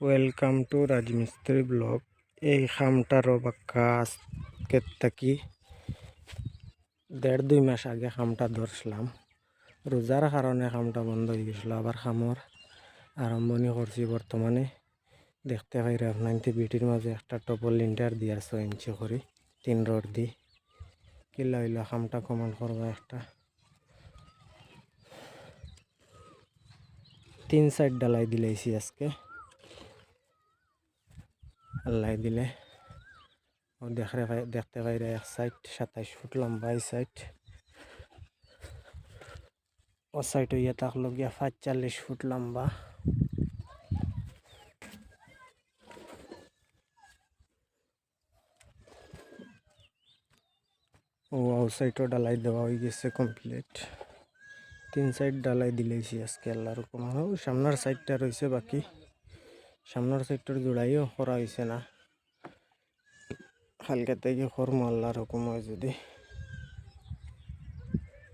Welcome to রাজমিস্ত্রি blog. এই খামটারও বাক্কা আজকে থাকি 1.5-2 মাস আগে খামটা ধরছিলাম। রোজার কারণে খামটা বন্ধ হয়ে গেছিল, আবার খামর আরম্ভনি করছি বর্তমানে। দেখতে পাই আপনার বিটির মাঝে একটা টপল লিন্টার দিয়া 6 ইঞ্চি করে 3 রড দি কিলা হইল খামটা কমান করবা একটা 3 সাইড ডালাই দিলেছি আজকে। আল্লাহ দিলে দেখতে পাইরা এক সাইড 27 ফুট লম্বা, এই সাইড ও সাইড হইয়া থাকলো গিয়া 45 ফুট লম্বা। ও সাইডও ডালাই দেওয়া হয়ে গেছে কমপ্লিট। 3 সাইড ডালাই দিলেছি আজকে আল্লাহর হুকুম। সামনের সাইডটা রয়েছে বাকি, সামনের সাইডটার জোড়াইও করা হয়েছে না, কালকে থেকে করবো আল্লাহর হুকুম হয় যদি।